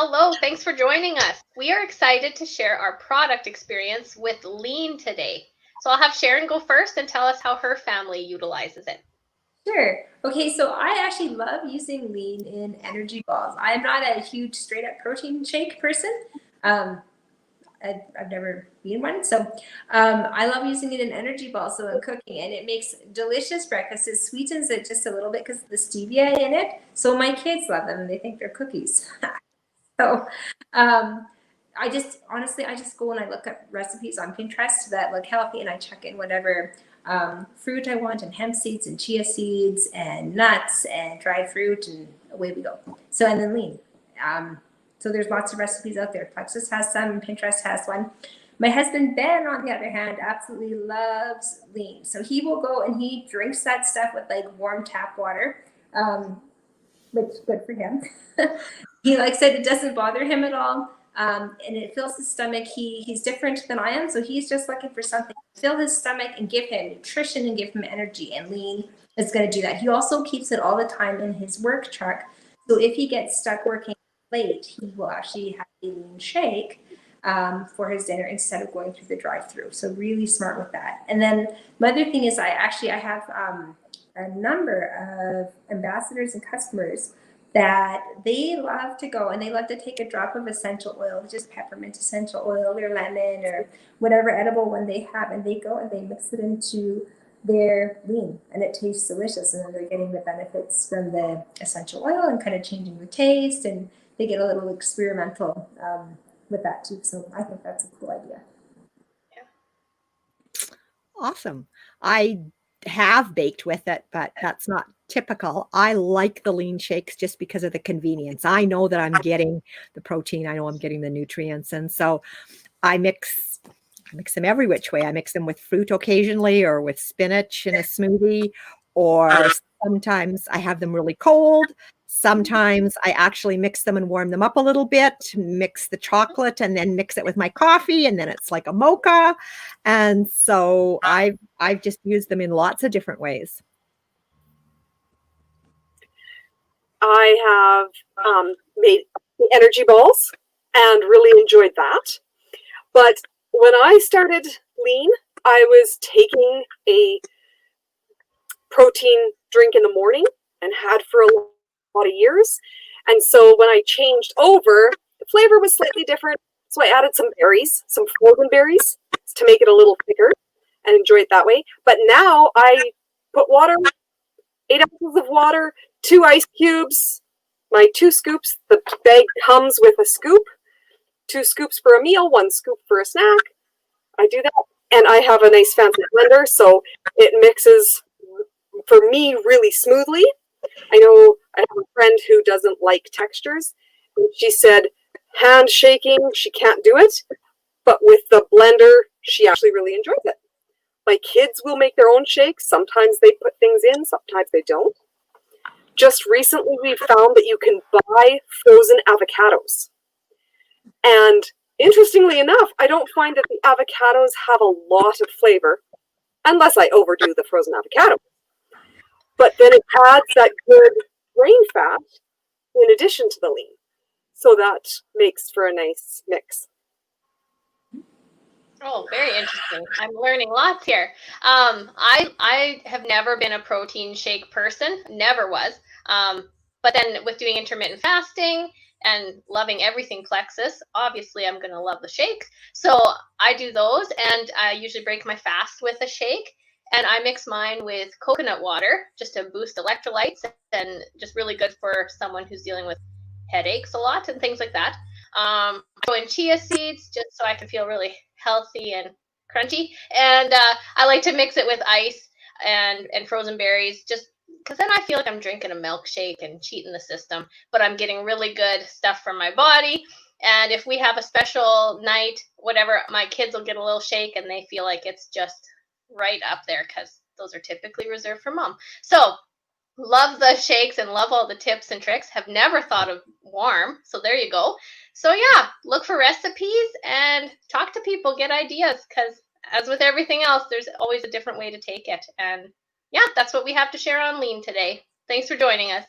Hello, thanks for joining us. We are excited to share our product experience with Lean today. So I'll have Sharon go first and tell us how her family utilizes it. Sure. Okay, so I actually love using lean in energy balls. I'm not a huge straight up protein shake person. Um, I've never been one, so I love using it in energy balls, so in cooking, and it makes delicious breakfast. It sweetens it just a little bit because of the stevia in it. So my kids love them, and they think they're cookies. So um, I just honestly, I just go and I look up recipes on Pinterest that look healthy, and I check in whatever fruit I want, and hemp seeds, and chia seeds, and nuts, and dried fruit, and away we go. So and then lean. Um, so there's lots of recipes out there. Plexus has some, Pinterest has one. My husband Ben, on the other hand, absolutely loves lean. So he will go and he drinks that stuff with like warm tap water, which is good for him. He likes it. It doesn't bother him at all. And it fills his stomach. He's different than I am, so he's just looking for something to fill his stomach and give him nutrition and give him energy. And lean is going to do that. He also keeps it all the time in his work truck. So if he gets stuck working late, he will actually have a lean shake for his dinner instead of going through the drive-through. So really smart with that. And then my other thing is I have a number of ambassadors and customers that they love to go and they love to take a drop of essential oil, just peppermint essential oil or lemon or whatever edible one they have, and they go and they mix it into their lean, and it tastes delicious, and then they're getting the benefits from the essential oil and kind of changing the taste, and they get a little experimental with that too. So I think that's a cool idea. Awesome. I have baked with it, but that's not typical. I like the lean shakes just because of the convenience. I know that I'm getting the protein, I know I'm getting the nutrients, and so I mix them every which way. I mix them with fruit occasionally or with spinach in a smoothie, or sometimes I have them really cold. Sometimes I actually mix them and warm them up a little bit, mix the chocolate and then mix it with my coffee, and then it's like a mocha. And so I've just used them in lots of different ways. I have made the energy balls and really enjoyed that. But when I started lean, I was taking a protein drink in the morning and had for a lot of years. And so when I changed over, the flavor was slightly different. So I added some berries, some frozen berries, to make it a little thicker and enjoy it that way. But now I put water, 8 ounces of water, 2 ice cubes, my 2 scoops. The bag comes with a scoop, 2 scoops for a meal, 1 scoop for a snack. I do that. And I have a nice fancy blender, so it mixes, for me, really smoothly. I know I have a friend who doesn't like textures. She said hand shaking, she can't do it. But with the blender, she actually really enjoys it. My kids will make their own shakes. Sometimes they put things in, sometimes they don't. Just recently, we found that you can buy frozen avocados. And interestingly enough, I don't find that the avocados have a lot of flavor, unless I overdo the frozen avocado. But then it adds that good brain fat in addition to the lean. So that makes for a nice mix. Oh, very interesting. I'm learning lots here. I have never been a protein shake person, never was. But then with doing intermittent fasting and loving everything Plexus, obviously I'm going to love the shakes. So I do those, and I usually break my fast with a shake. And I mix mine with coconut water just to boost electrolytes, and just really good for someone who's dealing with headaches a lot and things like that. I throw in chia seeds just so I can feel really healthy and crunchy. And I like to mix it with ice and frozen berries, just because then I feel like I'm drinking a milkshake and cheating the system, but I'm getting really good stuff from my body. And if we have a special night, whatever, my kids will get a little shake and they feel like it's just right up there, because those are typically reserved for mom. So love the shakes and love all the tips and tricks. Have never thought of warm. So there you go. So yeah, look for recipes and talk to people, get ideas, because as with everything else, there's always a different way to take it. And yeah, that's what we have to share on Lean today. Thanks for joining us.